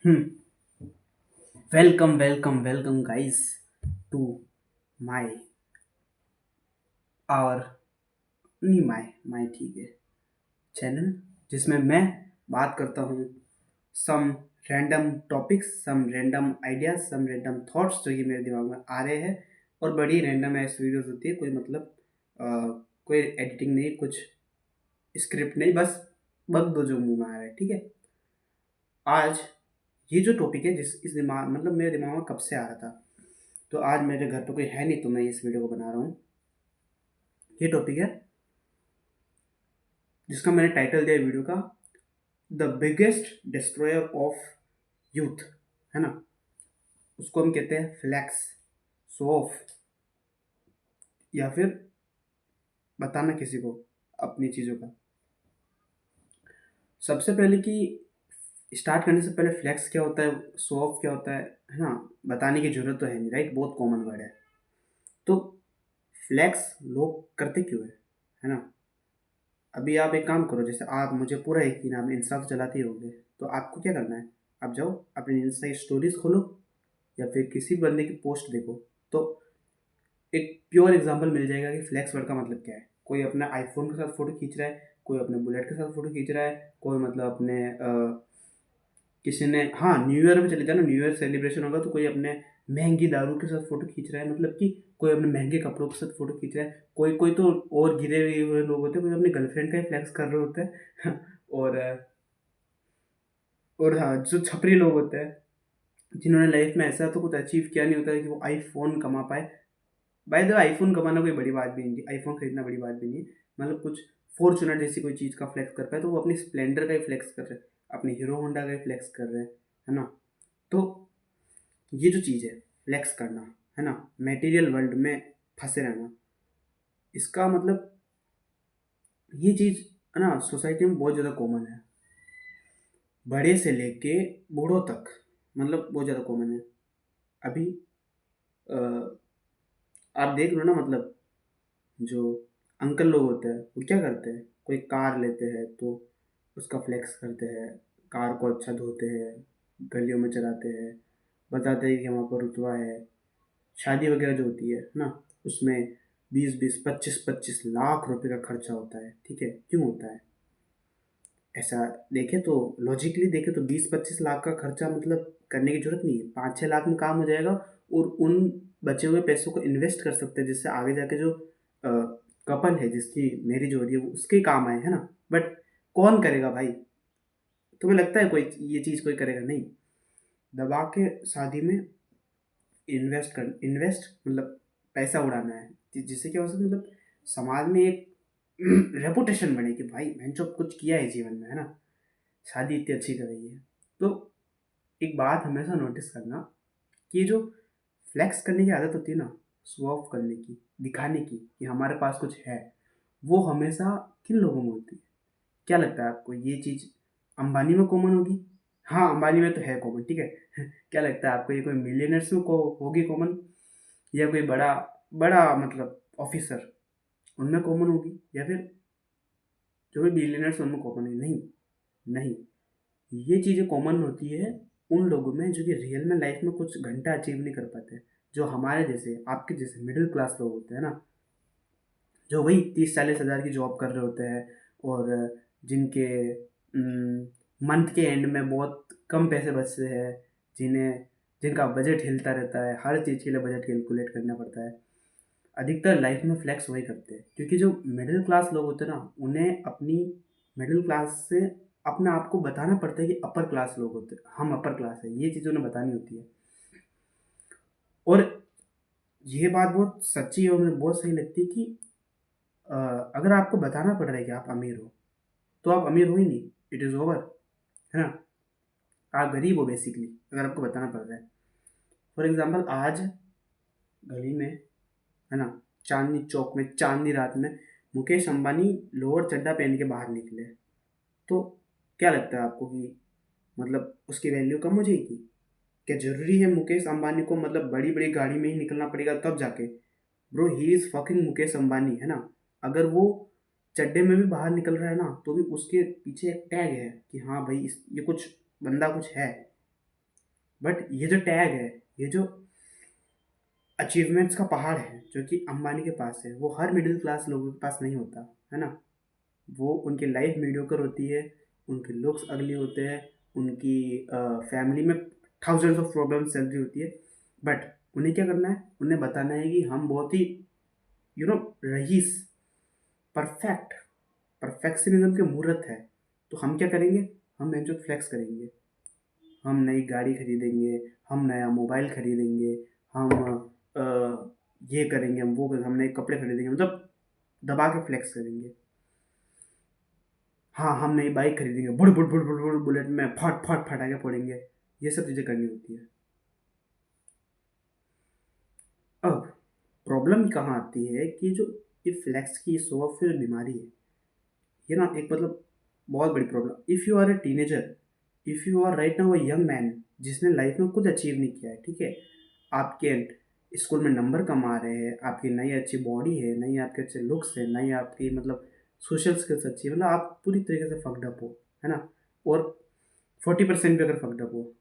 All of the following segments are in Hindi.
Hmm. Welcome, guys, to my और नहीं माय ठीक है चैनल जिसमें मैं बात करता हूँ some random topics, some random ideas, some random thoughts जो कि मेरे दिमाग में आ रहे हैं। और बड़ी रैंडम ऐसी वीडियोस होती है, कोई मतलब कोई एडिटिंग नहीं, कुछ स्क्रिप्ट नहीं, बस बक दो जो मुंह में आ रहा है। ठीक है। आज ये जो टॉपिक है जिस इस दिमाग मतलब मेरे दिमाग में कब से आ रहा था, तो आज मेरे घर पे कोई है नहीं तो मैं इस वीडियो को बना रहा हूँ। ये टॉपिक है जिसका मैंने टाइटल दिया वीडियो का, the biggest destroyer of youth, है ना। उसको हम कहते हैं फ्लैक्स, शो ऑफ, या फिर बताना किसी को अपनी चीज़ों का। सबसे पहले कि स्टार्ट करने से पहले फ्लैक्स क्या होता है, शो ऑफ क्या होता है ना, बताने की जरूरत तो है नहीं, राइट। बहुत कॉमन वर्ड है। तो फ्लैक्स लोग करते क्यों है ना। अभी आप एक काम करो, जैसे आप, मुझे पूरा यकीन है आप इंस्टा तो चलाते ही होंगे, तो आपको क्या करना है, आप जाओ अपनी इंस्टा की स्टोरीज खोलो या फिर किसी बंदे की पोस्ट देखो, तो एक प्योर एग्जांपल मिल जाएगा कि फ्लैक्स वर्ड का मतलब क्या है। कोई अपना आईफोन के साथ फोटो खींच रहा है, कोई अपने बुलेट के साथ फोटो खींच रहा है, कोई मतलब अपने किसी ने, हाँ, न्यू ईयर में चले जाना, न्यू ईयर सेलिब्रेशन होगा तो कोई अपने महंगी दारू के साथ फोटो खींच रहा है, मतलब कि कोई अपने महंगे कपड़ों के साथ फोटो खींच रहा है। कोई कोई तो और गिरे हुए लोग होते हैं, कोई अपनी गर्लफ्रेंड का ही फ्लैक्स कर रहे होते हैं और हाँ, जो छपरी लोग होते हैं जिन्होंने लाइफ में ऐसा तो कुछ अचीव किया नहीं होता है कि वो आईफोन कमा पाए। बाय द आईफोन कमाना कोई बड़ी बात भी नहीं थी, आईफोन खरीदना बड़ी बात भी नहीं है। मतलब कुछ फॉर्चुनर जैसी कोई चीज़ का फ्लेक्स कर पाए तो वो अपनी स्प्लेंडर का ही फ्लेक्स कर रहे हैं, अपनी हीरो होंडा का ही फ्लेक्स कर रहे हैं, है ना। तो ये जो चीज़ है फ्लेक्स करना, है ना, मटेरियल वर्ल्ड में फंसे रहना, इसका मतलब ये चीज़, है ना, सोसाइटी में बहुत ज़्यादा कॉमन है, बड़े से लेके बूढ़ों तक, मतलब बहुत ज़्यादा कॉमन है। अभी अ, आप देख लो ना, मतलब जो अंकल लोग होते हैं वो क्या करते हैं, कोई कार लेते हैं तो उसका फ्लेक्स करते हैं, कार को अच्छा धोते हैं, गलियों में चलाते हैं, बताते हैं कि हमारे पर रुतबा है। शादी वगैरह जो होती है ना, उसमें 20-20 25-25 लाख रुपए का खर्चा होता है। ठीक है, क्यों होता है ऐसा? देखे तो, लॉजिकली देखे तो 20-25 लाख का खर्चा मतलब करने की जरूरत नहीं है, 5-6 लाख में काम हो जाएगा। और उन बचे हुए पैसों को इन्वेस्ट कर सकते हैं जिससे आगे जाके जो कपल है जिसकी मैरिज हो रही है वो उसके काम आए, है ना। बट कौन करेगा भाई? तुम्हें लगता है कोई ये चीज़ कोई करेगा? नहीं। दबा के शादी में इन्वेस्ट मतलब पैसा उड़ाना है, जिससे क्या हो सकता है, मतलब समाज में एक रेपुटेशन बने कि भाई मैंने जो कुछ किया है जीवन में, है ना, शादी इतनी अच्छी कर रही है। तो एक बात हमेशा नोटिस करना कि ये जो फ्लेक्स करने की आदत होती है ना, शो ऑफ करने की, दिखाने की कि हमारे पास कुछ है, वो हमेशा किन लोगों में होती है? क्या लगता है आपको, ये चीज़ अंबानी में कॉमन होगी? हाँ, अंबानी में तो है कॉमन, ठीक है क्या लगता है आपको, ये कोई मिलियनर्स में को होगी कॉमन, या कोई बड़ा बड़ा मतलब ऑफिसर उनमें कॉमन होगी, या फिर जो भी बिलियनर्स उनमें कॉमन है? नहीं, नहीं। ये चीज़ें कॉमन होती है उन लोगों में जो कि रियल में लाइफ में कुछ घंटा अचीव नहीं कर पाते, जो हमारे जैसे, आपके जैसे मिडिल क्लास लोग होते हैं ना, जो वही 30-40 हज़ार की जॉब कर रहे होते हैं, और जिनके मंथ के एंड में बहुत कम पैसे बचते हैं, जिन्हें जिनका बजट हिलता रहता है, हर चीज़ के लिए बजट कैलकुलेट करना पड़ता है, अधिकतर लाइफ में फ्लेक्स वही करते हैं। क्योंकि जो मिडिल क्लास लोग होते हैं ना, उन्हें अपनी मिडिल क्लास से अपने आप को बताना पड़ता है कि अपर क्लास लोग होते हैं, हम अपर क्लास है, ये चीज़ उन्हें बतानी होती है। और ये बात बहुत सच्ची है और मुझे बहुत सही लगती है कि अ, अगर आपको बताना पड़ रहा है कि आप अमीर हो, तो आप अमीर हो ही नहीं, इट इज़ ओवर, है ना। आप गरीब हो बेसिकली अगर आपको बताना पड़ रहा है। फॉर एग्जाम्पल आज गली में, है ना, चांदनी चौक में चांदनी रात में मुकेश अंबानी लोअर चड्डा पहन के बाहर निकले, तो क्या लगता है आपको कि मतलब उसकी वैल्यू कम हो जाएगी? क्या ज़रूरी है मुकेश अंबानी को मतलब बड़ी बड़ी गाड़ी में ही निकलना पड़ेगा तब जाके? Bro, he is fucking Mukesh Ambani, है ना। अगर वो चड्डे में भी बाहर निकल रहा है ना, तो भी उसके पीछे एक टैग है कि हाँ भाई ये कुछ बंदा कुछ है। बट ये जो टैग है, ये जो अचीवमेंट्स का पहाड़ है जो कि अंबानी के पास है, वो हर मिडिल क्लास लोगों के पास नहीं होता, है ना। वो उनकी लाइफ मीडियोकर होती है, उनके लुक्स अगली होते हैं, उनकी फैमिली में थाउजेंड्स ऑफ प्रॉब्लम्स चल रही होती है, बट उन्हें क्या करना है, उन्हें बताना है कि हम बहुत ही रईस, परफेक्ट, परफेक्शनिज्म के मूर्त है। तो हम क्या करेंगे, हम जो फ्लेक्स करेंगे, हम नई गाड़ी खरीदेंगे, हम नया मोबाइल खरीदेंगे, हम अ, ये करेंगे, हम वो करेंगे, हम नए कपड़े खरीदेंगे, मतलब दबा के फ्लेक्स करेंगे। हाँ, हम नई बाइक खरीदेंगे, बुड़ बुड़ बुड़ बुड़ बुड़ बुलेट में फट फट फटाके फोड़ेंगे। ये सब चीज़ें करनी होती है। अब प्रॉब्लम कहाँ आती है कि जो ये फ्लेक्स की शो ऑफ जो बीमारी है, ये ना एक मतलब बहुत बड़ी problem. If you are a teenager, if you are right now a young man जिसने लाइफ में कुछ अचीव नहीं किया है, ठीक है, आपके स्कूल में नंबर कम आ रहे हैं, आपकी नई अच्छी बॉडी है, नई आपके अच्छे लुक्स है, नई आपकी मतलब सोशल स्किल्स अच्छी है, मतलब आप पूरी तरीके से फक्ड अप हो, है ना। और 40% भी अगर फक्ड अप हो,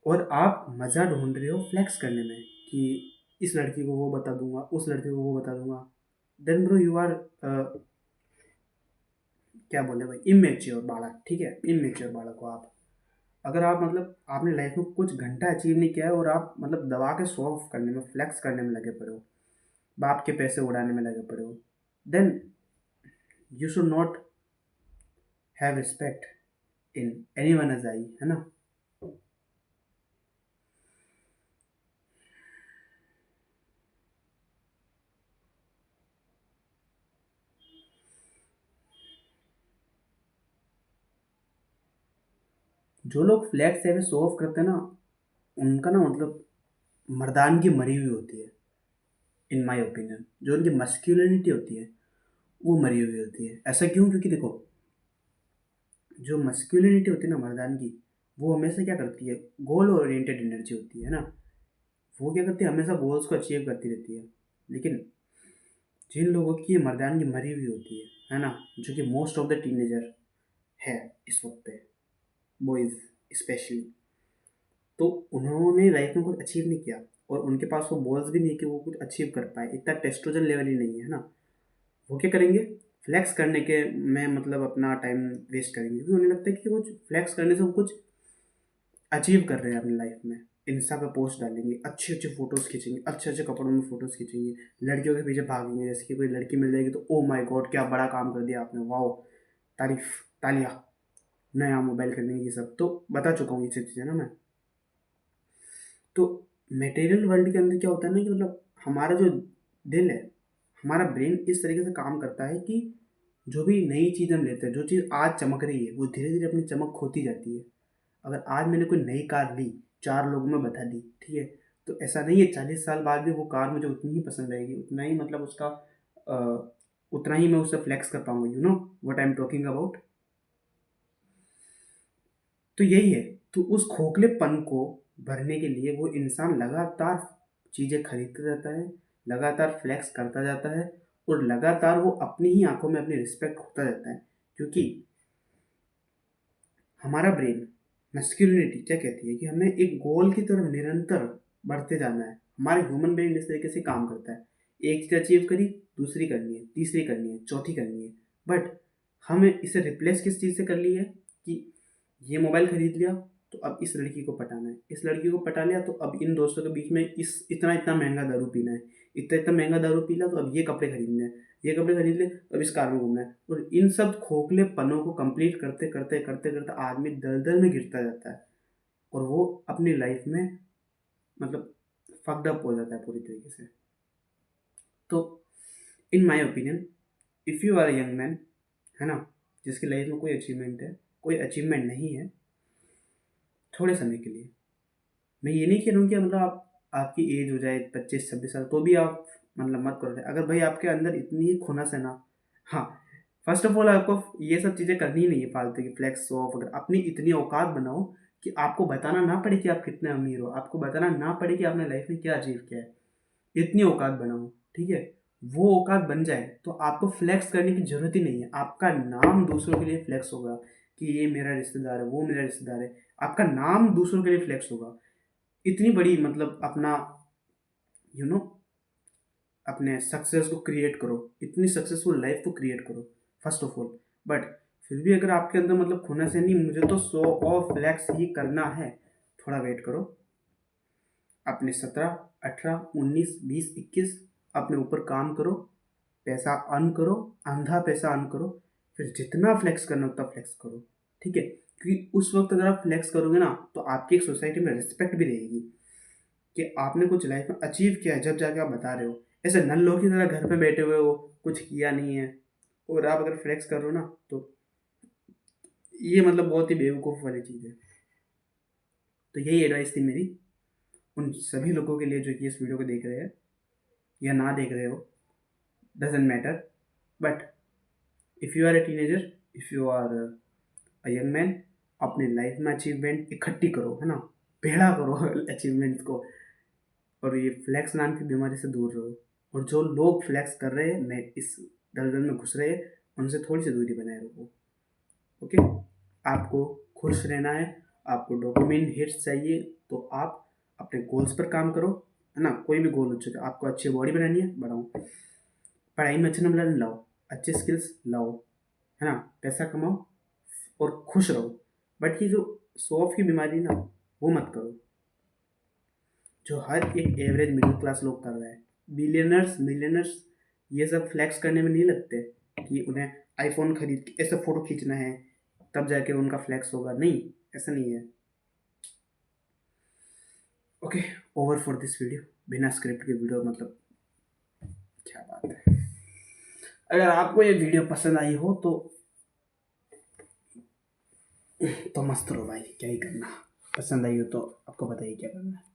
और आप मज़ा ढूंढ रहे हो फ्लेक्स करने में कि इस लड़की को वो बता दूंगा, उस लड़के को वो बता दूंगा, देन ब्रो यू आर क्या बोले भाई, इमेच्योर बालक, ठीक है, इमेच्योर बालक हो आप। अगर आप मतलब आपने लाइफ में कुछ घंटा अचीव नहीं किया है और आप मतलब दबा के शो ऑफ करने में, फ्लेक्स करने में लगे पड़े हो, बाप के पैसे उड़ाने में लगे पड़े हो, then you should not have respect in anyone as I, है ना। जो लोग फ्लेक्स या शो ऑफ करते हैं ना, उनका ना मतलब मर्दानगी मरी हुई होती है, इन माई ओपिनियन। जो उनकी मस्क्यूलिनिटी होती है वो मरी हुई होती है। ऐसा क्यों? क्योंकि देखो, जो मस्क्यूलिनिटी होती है ना मर्दान की, वो हमेशा क्या करती है, गोल ओरिएंटेड एनर्जी होती है ना। वो क्या करती है, हमेशा गोल्स को अचीव करती रहती है। लेकिन जिन लोगों की ये मर्दानगी मरी हुई होती है ना, जो कि मोस्ट ऑफ द टीनेजर है इस वक्त पे, बॉयज स्पेशली, तो उन्होंने लाइफ में कुछ अचीव नहीं किया, और उनके पास वो बॉल्स भी नहीं कि वो कुछ अचीव कर पाए, इतना टेस्टोजन लेवल ही नहीं है ना। वो क्या करेंगे, फ्लेक्स करने के में मतलब अपना टाइम वेस्ट करेंगे, क्योंकि उन्हें लगता है कि कुछ फ्लेक्स करने से वो कुछ अचीव कर रहे हैं अपनी लाइफ में। इंस्टा पे पोस्ट डालेंगे, अच्छे अच्छे फोटोज़ खींचेंगे, अच्छे अच्छे कपड़ों में फोटोज़ खींचेंगे, लड़कियों के पीछे भागेंगे, जैसे कि कोई लड़की मिल जाएगी तो ओ माय गॉड क्या बड़ा काम कर दिया आपने, वाओ, तारीफ, तालियां, नया मोबाइल खरीदने की सब तो बता चुका हूँ ये सब चीज़ें ना मैं। तो मटेरियल वर्ल्ड के अंदर क्या होता है ना कि मतलब हमारा जो दिल है, हमारा ब्रेन इस तरीके से काम करता है कि जो भी नई चीज़ हम लेते हैं, जो चीज़ आज चमक रही है वो धीरे धीरे अपनी चमक खोती जाती है। अगर आज मैंने कोई नई कार ली, 4 लोगों में बता दी, ठीक है, तो ऐसा नहीं है 40 साल बाद भी वो कार मुझे उतनी ही पसंद आएगी, उतना ही मतलब उसका अ, उतना ही मैं उससे फ्लेक्स कर पाऊँगा, you know what I am talking about. तो यही है। तो उस खोखलेपन को भरने के लिए वो इंसान लगातार चीज़ें खरीदता जाता है, लगातार फ्लेक्स करता जाता है, और लगातार वो अपनी ही आँखों में अपनी रिस्पेक्ट खोता जाता है। क्योंकि हमारा ब्रेन, मस्कुलिनिटी क्या कहती है कि हमें एक गोल की तरफ निरंतर बढ़ते जाना है। हमारे ह्यूमन ब्रेन इस तरीके से काम करता है। एक चीज़ अचीव करी, दूसरी करनी है, तीसरी करनी है, चौथी करनी है। बट हमें इसे रिप्लेस किस चीज़ से कर ली है कि ये मोबाइल खरीद लिया तो अब इस लड़की को पटाना है, इस लड़की को पटा लिया तो अब इन दोस्तों के बीच में इस इतना इतना महंगा दारू पीना है, इतना इतना महंगा दारू पी लिया तो अब ये कपड़े खरीदने हैं, ये कपड़े खरीद ले अब इस कार में घूमना है। और इन सब खोखले पनों को कंप्लीट करते करते करते करते आदमी दलदल में गिरता जाता है, और वो अपनी लाइफ में मतलब फक्ड अप हो जाता है पूरी तरीके से। तो in my opinion, if you are a young man, है ना, जिसकी लाइफ में कोई अचीवमेंट है, कोई अचीवमेंट नहीं है, थोड़े समय के लिए, मैं ये नहीं कह रहा हूँ कि मतलब आप आपकी एज हो जाए 25-26 साल तो भी आप मतलब मत करो। अगर भाई आपके अंदर इतनी ही खुनस है ना, हाँ, फर्स्ट ऑफ ऑल आपको ये सब चीज़ें करनी ही नहीं है फालतू की, फ्लेक्स शो ऑफ। अगर अपनी इतनी औकात बनाओ कि आपको बताना ना पड़े कि आप कितने अमीर हो, आपको बताना ना पड़े कि आपने लाइफ में क्या अचीव किया है, इतनी औकात बनाओ, ठीक है। वो औकात बन जाए तो आपको फ्लेक्स करने की ज़रूरत ही नहीं है। आपका नाम दूसरों के लिए फ्लेक्स होगा कि ये मेरा रिश्तेदार है, वो मेरा रिश्तेदार है। आपका नाम दूसरों के लिए फ्लेक्स होगा। इतनी बड़ी मतलब अपना यू नो अपने सक्सेस को क्रिएट करो, इतनी सक्सेसफुल लाइफ को क्रिएट करो फर्स्ट ऑफ ऑल। बट फिर भी अगर आपके अंदर मतलब खोना से नहीं मुझे तो 100 फ्लैक्स ही करना है, थोड़ा वेट करो। अपने 17, 18, 19, 20, 21 अपने ऊपर काम करो, पैसा अर्न करो, अंधा पैसा अर्न करो, फिर जितना फ्लेक्स करना उतना फ्लेक्स करो, ठीक है। क्योंकि उस वक्त अगर आप फ्लेक्स करोगे ना तो आपकी एक सोसाइटी में रिस्पेक्ट भी रहेगी कि आपने कुछ लाइफ में अचीव किया है, जब जाके आप बता रहे हो। ऐसे नल्लों की तरह घर पे बैठे हुए हो, कुछ किया नहीं है, और आप अगर फ्लेक्स कर रहे हो ना तो ये मतलब बहुत ही बेवकूफ़ वाली चीज़ है। तो यही एडवाइस थी मेरी उन सभी लोगों के लिए जो कि इस वीडियो को देख रहे हैं या ना देख रहे हो, doesn't matter. But if you are a teenager, if you are a young man, अपनी लाइफ में अचीवमेंट इकट्ठी करो, है ना, भेड़ा करो अचीवमेंट्स को, और ये फ्लैक्स नाम की बीमारी से दूर रहो। और जो लोग फ्लैक्स कर रहे हैं, मैं इस दलदल में घुस रहे हैं, उनसे थोड़ी सी दूरी बनाए रखो। ओके, आपको खुश रहना है, आपको डोपामिन हिट्स चाहिए, तो आप अपने गोल्स पर काम करो, है ना। कोई भी गोल हो चुका है, आपको अच्छी बॉडी बनानी है, बढ़ाओ, पढ़ाई में अच्छे नंबर लाओ, अच्छे स्किल्स लाओ, है ना, पैसा कमाओ और खुश रहो। बट ये जो शो ऑफ की बीमारी ना, वो मत करो जो हर एक एवरेज मिडिल क्लास लोग कर रहा है। बिलियनर्स मिलियनर्स ये सब फ्लैक्स करने में नहीं लगते कि उन्हें आईफोन खरीद के ऐसा फ़ोटो खींचना है तब जाके उनका फ्लैक्स होगा, नहीं, ऐसा नहीं है। Okay, over for this video. बिना स्क्रिप्ट के वीडियो मतलब क्या बात है। अगर आपको ये वीडियो पसंद आई हो तो मस्त रहो भाई, क्या ही करना। पसंद आई हो तो आपको बताइए क्या करना है।